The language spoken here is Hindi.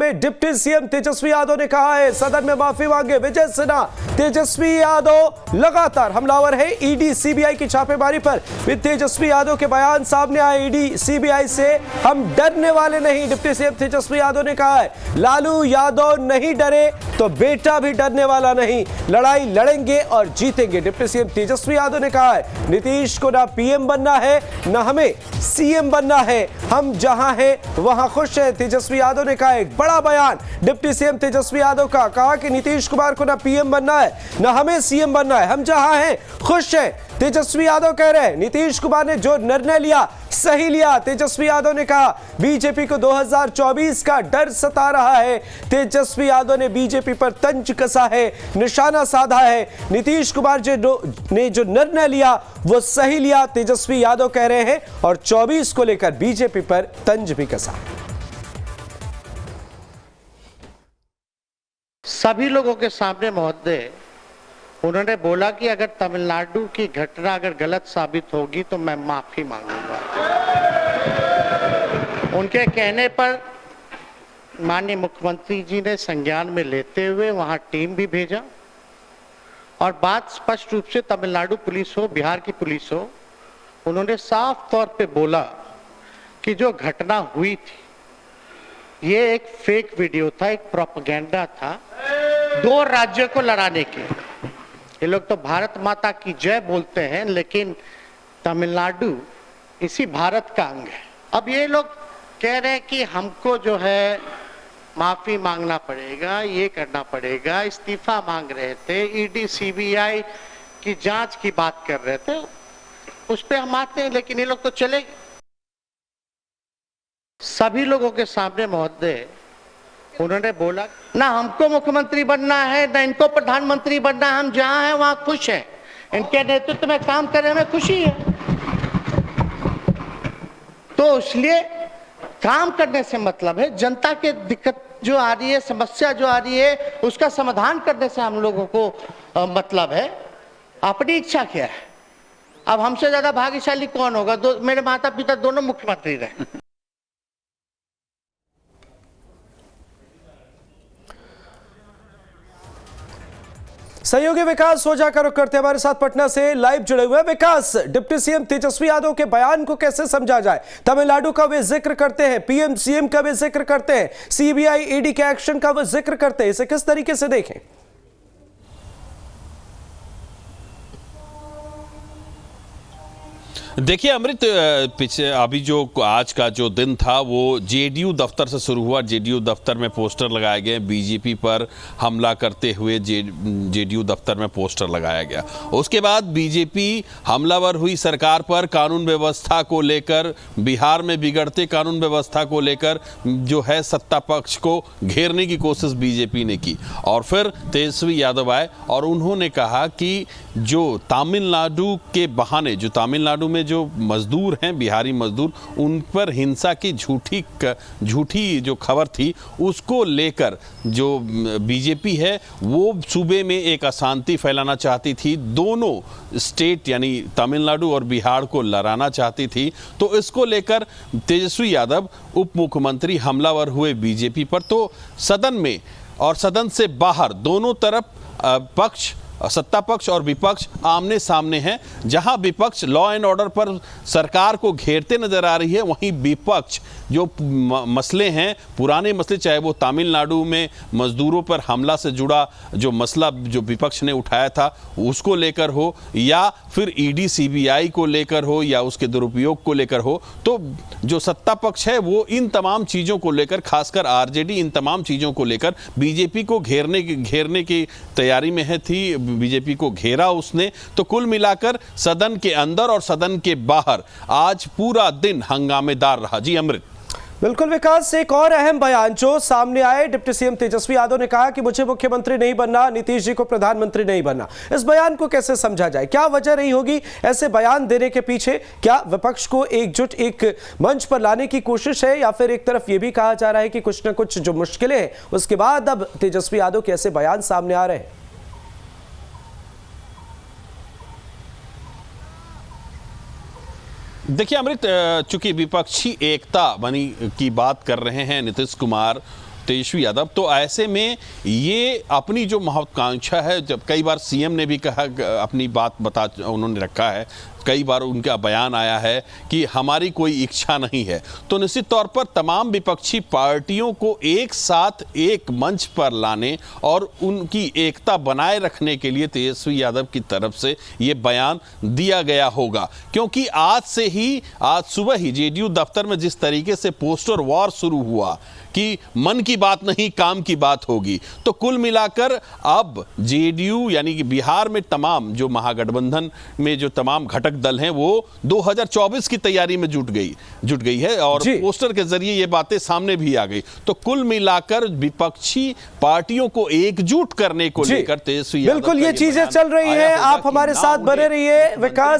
में डिप्टी सीएम तेजस्वी यादव ने कहा है सदन में माफी मांगे विजय सिन्हा। तेजस्वी यादव लगातार हमलावर है ईडी सीबीआई की छापेमारी पर। तेजस्वी यादव के बयान सामने आए, ईडी सीबीआई से हम डरने वाले नहीं। डिप्टी सीएम तेजस्वी यादव ने कहा है लालू यादव नहीं डरे तो बेटा भी डरने वाला नहीं, लड़ाई लड़ेंगे और जीतेंगे। डिप्टी सीएम तेजस्वी यादव ने कहा है नीतीश को ना पीएम बनना है ना हमें सीएम बनना है, हम जहां हैं वहां खुश हैं। तेजस्वी यादव ने कहा एक बड़ा बयान डिप्टी सीएम तेजस्वी यादव का, कहा कि नीतीश कुमार को ना पीएम बनना है ना हमें सीएम बनना है, हम जहां हैं खुश हैं। तेजस्वी यादव कह रहे हैं नीतीश कुमार ने जो निर्णय लिया सही लिया। तेजस्वी यादव ने कहा बीजेपी को 2024 का डर सता रहा है। तेजस्वी यादव ने बीजेपी पर तंज कसा है, निशाना साधा है। नीतीश कुमार ने जो निर्णय लिया वो सही लिया, तेजस्वी यादव कह रहे हैं, और 24 को लेकर बीजेपी पर तंज भी कसा। सभी लोगों के सामने महोदय उन्होंने बोला कि अगर तमिलनाडु की घटना अगर गलत साबित होगी तो मैं माफी मांगूंगा। उनके कहने पर माननीय मुख्यमंत्री जी ने संज्ञान में लेते हुए वहां टीम भी भेजा और बात स्पष्ट रूप से तमिलनाडु पुलिस हो, बिहार की पुलिस हो, उन्होंने साफ तौर पे बोला कि जो घटना हुई थी ये एक फेक वीडियो था, एक प्रोपेगेंडा था दो राज्यों को लड़ाने के। ये लोग तो भारत माता की जय बोलते हैं लेकिन तमिलनाडु इसी भारत का अंग है। अब ये लोग कह रहे हैं कि हमको जो है माफी मांगना पड़ेगा, ये करना पड़ेगा, इस्तीफा मांग रहे थे, ईडी सीबीआई की जांच की बात कर रहे थे, उस पे हम आते हैं, लेकिन ये लोग तो चले गए। सभी लोगों के सामने महोदय उन्होंने बोला ना हमको मुख्यमंत्री बनना है ना इनको प्रधानमंत्री बनना है, हम जहां हैं वहां खुश हैं, इनके नेतृत्व में काम करने में खुशी है। तो इसलिए काम करने से मतलब है जनता के दिक्कत जो आ रही है, समस्या जो आ रही है, उसका समाधान करने से हम लोगों को मतलब है। अपनी इच्छा क्या है? अब हमसे ज्यादा भाग्यशाली कौन होगा? मेरे माता पिता दोनों मुख्यमंत्री रहे। सहयोगी विकास सोजा का रुख करते हमारे साथ पटना से लाइव जुड़े हुए हैं। विकास, डिप्टी सीएम तेजस्वी यादव के बयान को कैसे समझा जाए? तमिलनाडु का वे जिक्र करते हैं, पीएम सीएम का वे जिक्र करते हैं, सीबीआई ईडी के एक्शन का वे जिक्र करते हैं, इसे किस तरीके से देखें? देखिए अमृत, पीछे अभी जो आज का जो दिन था वो जेडीयू दफ्तर से शुरू हुआ। जेडीयू दफ्तर में पोस्टर लगाए गए, बीजेपी पर हमला करते हुए जेडीयू दफ्तर में पोस्टर लगाया गया। उसके बाद बीजेपी हमलावर हुई सरकार पर, कानून व्यवस्था को लेकर, बिहार में बिगड़ते कानून व्यवस्था को लेकर जो है सत्ता पक्ष को घेरने की कोशिश बीजेपी ने की। और फिर तेजस्वी यादव आए और उन्होंने कहा कि जो तमिलनाडु के बहाने, जो तमिलनाडु में जो मजदूर हैं, बिहारी मजदूर, उन पर हिंसा की झूठी जो खबर थी उसको लेकर जो बीजेपी है वो सूबे में एक अशांति फैलाना चाहती थी, दोनों स्टेट यानी तमिलनाडु और बिहार को लड़ाना चाहती थी। तो इसको लेकर तेजस्वी यादव उप मुख्यमंत्री हमलावर हुए बीजेपी पर। तो सदन में और सदन से बाहर दोनों तरफ पक्ष, सत्ता पक्ष और विपक्ष आमने सामने हैं। जहां विपक्ष लॉ एंड ऑर्डर पर सरकार को घेरते नजर आ रही है, वहीं विपक्ष जो मसले हैं, पुराने मसले, चाहे वो तमिलनाडु में मजदूरों पर हमला से जुड़ा जो मसला जो विपक्ष ने उठाया था उसको लेकर हो, या फिर ईडी सीबीआई को लेकर हो, या उसके दुरुपयोग को लेकर हो, तो जो सत्ता पक्ष है वो इन तमाम चीज़ों को लेकर, खासकर आरजेडी इन तमाम चीज़ों को लेकर बीजेपी को घेरने की तैयारी में थी। बीजेपी को घेरा उसने। तो कुल मिलाकर सदन के अंदर और सदन के बाहर आज पूरा दिन हंगामेदार रहा। जी अमृत। बिल्कुल विकास, एक और अहम बयान जो सामने आए, डिप्टी सीएम तेजस्वी यादव ने कहा कि मुझे मुख्यमंत्री नहीं बनना, नीतीश जी को प्रधानमंत्री नहीं बनना। इस बयान को कैसे समझा जाए? क्या वजह रही होगी ऐसे बयान देने के पीछे? क्या विपक्ष को एकजुट एक मंच पर लाने की कोशिश है, या फिर एक तरफ यह भी कहा जा रहा है कि कुछ ना कुछ जो मुश्किलें हैं उसके बाद अब तेजस्वी यादव के ऐसे बयान सामने आ रहे हैं? देखिए अमृत, चूंकि विपक्षी एकता बनी की बात कर रहे हैं नीतीश कुमार तेजस्वी यादव। तो ऐसे में ये अपनी जो महत्वाकांक्षा है, जब कई बार सीएम ने भी कहा, अपनी बात उन्होंने रखा है, कई बार उनका बयान आया है कि हमारी कोई इच्छा नहीं है, तो निश्चित तौर पर तमाम विपक्षी पार्टियों को एक साथ एक मंच पर लाने और उनकी एकता बनाए रखने के लिए तेजस्वी यादव की तरफ से ये बयान दिया गया होगा। क्योंकि आज सुबह ही जेडीयू दफ्तर में जिस तरीके से पोस्टर वॉर शुरू हुआ कि मन की बात नहीं काम की बात होगी, तो कुल मिलाकर अब जेडीयू यानी कि बिहार में तमाम जो महागठबंधन में जो तमाम घटक दल हैं वो 2024 की तैयारी में जुट गई है और पोस्टर के जरिए ये बातें सामने भी आ गई। तो कुल मिलाकर विपक्षी पार्टियों को एकजुट करने को लेकर तेजस्वी यादव बिल्कुल ये चीजें चल रही हैं। आप हमारे साथ बने रहिए। विकास